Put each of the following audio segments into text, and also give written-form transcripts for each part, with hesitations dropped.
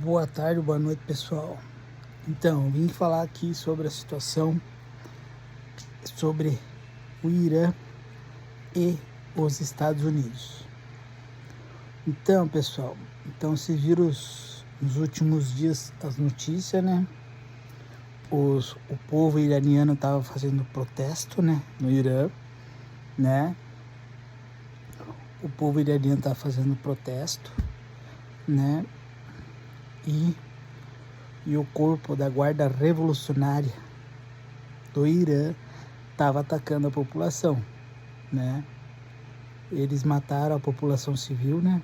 Boa tarde, boa noite, pessoal. Então, vim falar aqui sobre a situação sobre o Irã e os Estados Unidos. Então, pessoal, vocês viram nos últimos dias as notícias, né? O povo iraniano estava fazendo protesto, né? No Irã, né? O povo iraniano estava fazendo protesto, né? E o corpo da Guarda Revolucionária do Irã estava atacando a população, né? Eles mataram a população civil, né?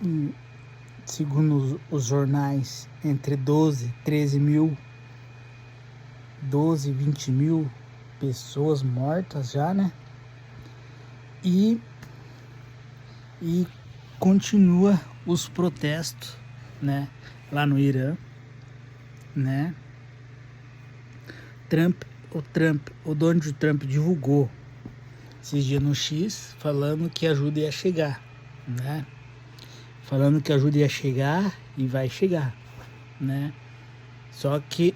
E, segundo os jornais, entre 13 mil, 20 mil pessoas mortas já, né? E continua os protestos, né? Lá no Irã, né? O Donald Trump divulgou esses dias no X, falando que a ajuda ia chegar, né? Falando que a ajuda ia chegar e vai chegar, né? Só que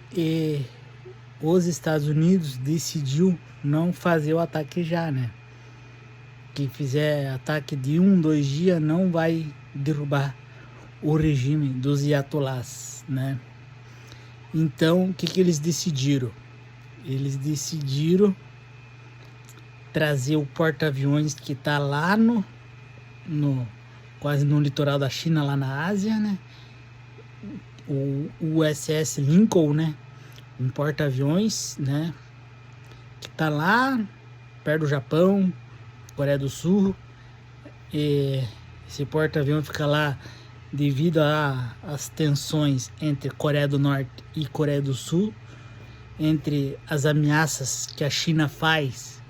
os Estados Unidos decidiu não fazer o ataque já, né? Que fizer ataque de 2 dias não vai derrubar o regime dos Ayatollahs, né? Então, o que eles decidiram? Eles decidiram trazer o porta-aviões que está lá quase no litoral da China, lá na Ásia, né? O USS Lincoln, né? Um porta-aviões, né? Que está lá perto do Japão, Coreia do Sul. E esse porta-aviões fica lá devido às tensões entre Coreia do Norte e Coreia do Sul, entre as ameaças que a China faz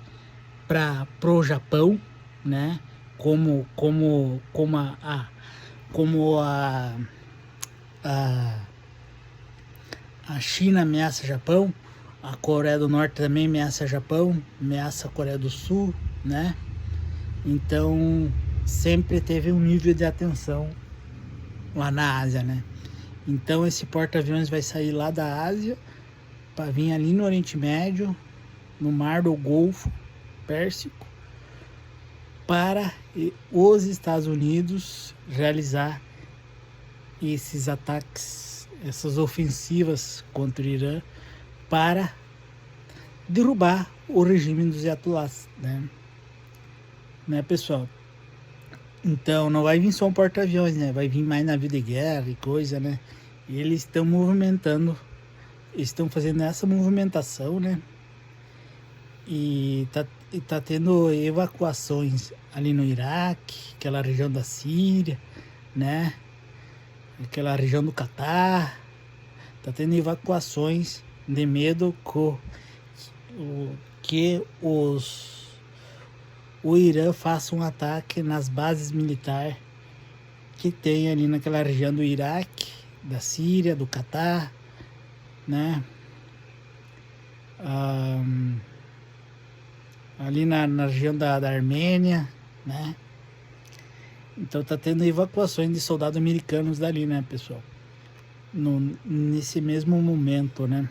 pro Japão, né? Como a China ameaça o Japão, a Coreia do Norte também ameaça o Japão, ameaça a Coreia do Sul, né? Então sempre teve um nível de atenção lá na Ásia, né? Então esse porta-aviões vai sair lá da Ásia para vir ali no Oriente Médio, no Mar do Golfo Pérsico, para os Estados Unidos realizar esses ataques, essas ofensivas contra o Irã, para derrubar o regime dos Ayatollahs, né, pessoal? Então não vai vir só um porta-aviões, né? Vai vir mais navio de guerra e coisa, né? E eles estão movimentando, estão fazendo essa movimentação, né? E tá tendo evacuações ali no Iraque, aquela região da Síria, né? Aquela região do Catar. Tá tendo evacuações de medo que o Irã faça um ataque nas bases militares que tem ali naquela região do Iraque, da Síria, do Catar, né? Ali na região da Armênia, né? Então tá tendo evacuações de soldados americanos dali, né, pessoal? Nesse mesmo momento, né?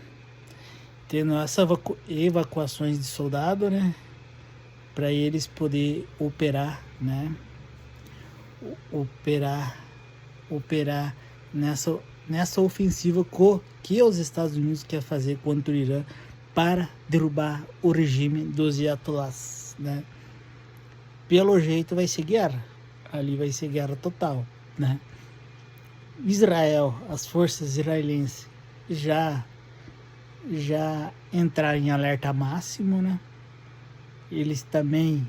Tendo essas evacuações de soldado, né? Para eles poder operar, né? Operar nessa ofensiva que os Estados Unidos quer fazer contra o Irã para derrubar o regime dos Ayatollahs, né? Pelo jeito vai ser guerra, ali vai ser guerra total, né? Israel, as forças israelenses já entraram em alerta máximo, né? Eles também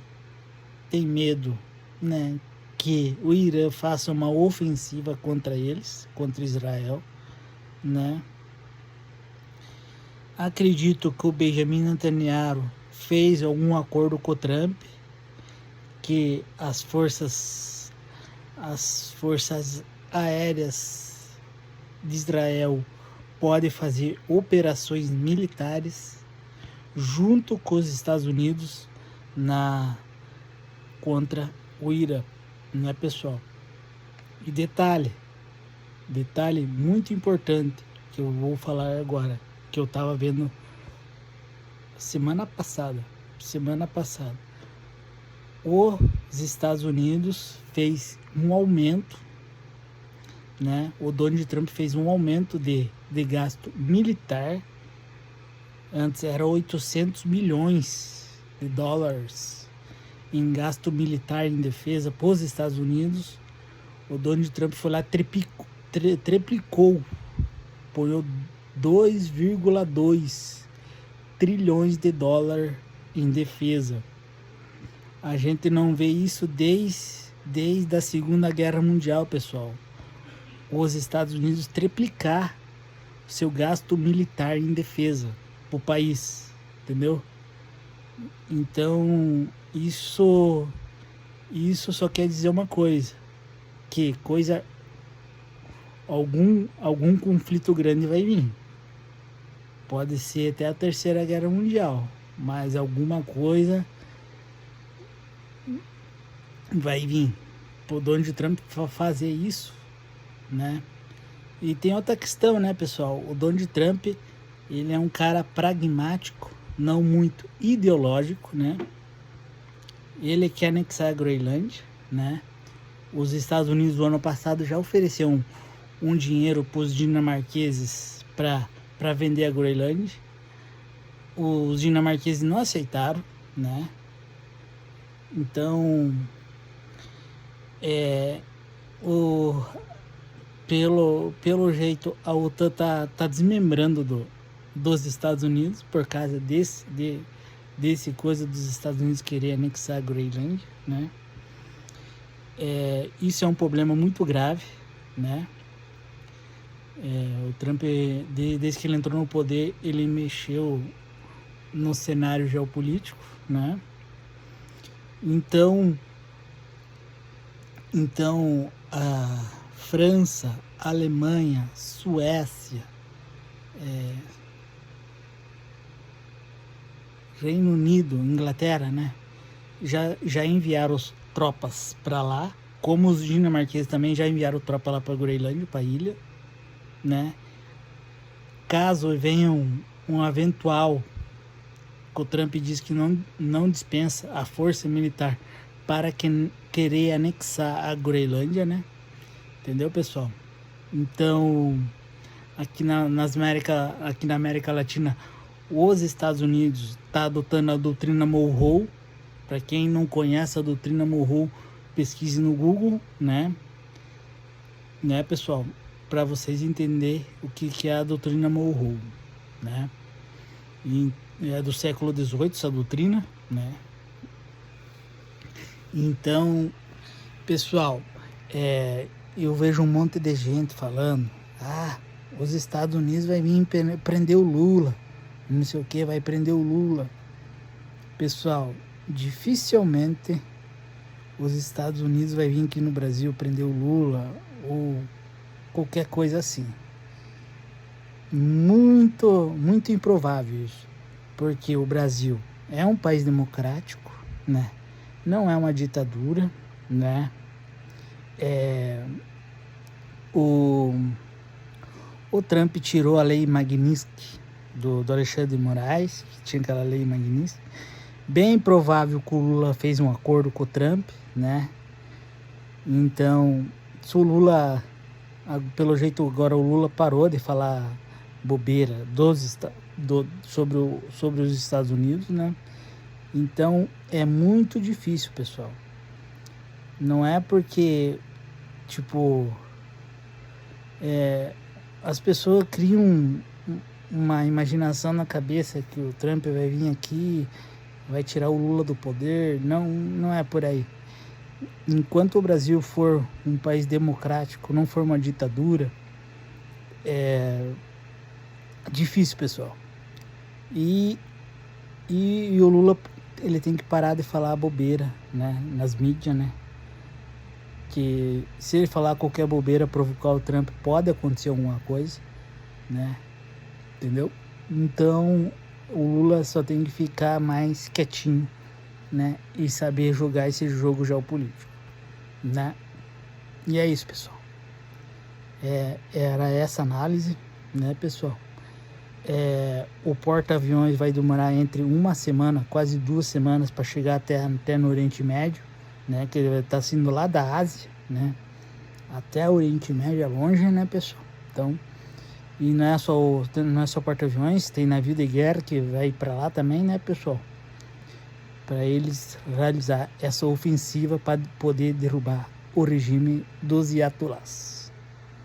têm medo, né, que o Irã faça uma ofensiva contra eles, contra Israel, né? Acredito que o Benjamin Netanyahu fez algum acordo com o Trump, que as forças aéreas de Israel podem fazer operações militares junto com os Estados Unidos contra o Irã, né, pessoal? E detalhe, detalhe muito importante que eu vou falar agora, que eu tava vendo semana passada. Os Estados Unidos fez um aumento, né? O Donald Trump fez um aumento de gasto militar. Antes era 800 milhões de dólares em gasto militar em defesa para os Estados Unidos. O Donald Trump foi lá, triplicou, põe 2,2 trilhões de dólares em defesa. A gente não vê isso desde a Segunda Guerra Mundial, pessoal. Os Estados Unidos triplicar seu gasto militar em defesa para o país, entendeu? Então, isso só quer dizer uma coisa, que algum conflito grande vai vir. Pode ser até a Terceira Guerra Mundial, mas alguma coisa vai vir. O Donald Trump fazer isso, né? E tem outra questão, né, pessoal? O Donald Trump, ele é um cara pragmático, não muito ideológico, né? Ele quer anexar a Groenlândia, né? Os Estados Unidos, no ano passado, já ofereceu um dinheiro para os dinamarqueses para vender a Groenlândia. Os dinamarqueses não aceitaram, né? Então, pelo jeito, a OTAN tá desmembrando dos Estados Unidos por causa desse coisa dos Estados Unidos querer anexar a Groenlândia, né? Isso é um problema muito grave, né? O Trump, desde que ele entrou no poder, ele mexeu no cenário geopolítico, né? Então a França, Alemanha, Suécia, Reino Unido, Inglaterra, né? Já enviaram tropas para lá, como os dinamarqueses também já enviaram tropa lá para Groenlândia, para a ilha, né? Caso venha um eventual, que o Trump diz que não dispensa a força militar para querer anexar a Groenlândia, né? Entendeu, pessoal? Então, aqui na América Latina, os Estados Unidos está adotando a doutrina Monroe. Para quem não conhece a doutrina Monroe, pesquise no Google, né? Né, pessoal? Para vocês entenderem o que é a doutrina Monroe, né? E é do século XVIII essa doutrina, né? Então, pessoal, eu vejo um monte de gente falando: os Estados Unidos vai vir prender o Lula, não sei o que, vai prender o Lula. Pessoal, dificilmente os Estados Unidos vai vir aqui no Brasil prender o Lula ou qualquer coisa assim. Muito, muito improvável isso, porque o Brasil é um país democrático, né? Não é uma ditadura, né? O Trump tirou a lei Magnitsky do Alexandre de Moraes, que tinha aquela lei Magnitsky. Bem provável que o Lula fez um acordo com o Trump, né? Então, se o Lula, pelo jeito agora o Lula parou de falar bobeira sobre os Estados Unidos, né? Então é muito difícil, pessoal. Não é porque, as pessoas criam uma imaginação na cabeça que o Trump vai vir aqui, vai tirar o Lula do poder. Não é por aí. Enquanto o Brasil for um país democrático, não for uma ditadura, é difícil, pessoal. E o Lula, ele tem que parar de falar bobeira, né, nas mídias, né? Que se ele falar qualquer bobeira, provocar o Trump, pode acontecer alguma coisa, né? Entendeu? Então o Lula só tem que ficar mais quietinho, né? E saber jogar esse jogo geopolítico, né? E é isso, pessoal. Era essa análise, né, pessoal? O porta-aviões vai demorar entre 1 semana, quase 2 semanas, para chegar até no Oriente Médio, né? Que ele está saindo lá da Ásia, né? Até o Oriente Médio é longe, né, pessoal? Então, e não é só porta-aviões, tem navio de guerra que vai para lá também, né, pessoal? Para eles realizar essa ofensiva para poder derrubar o regime dos Ayatollahs.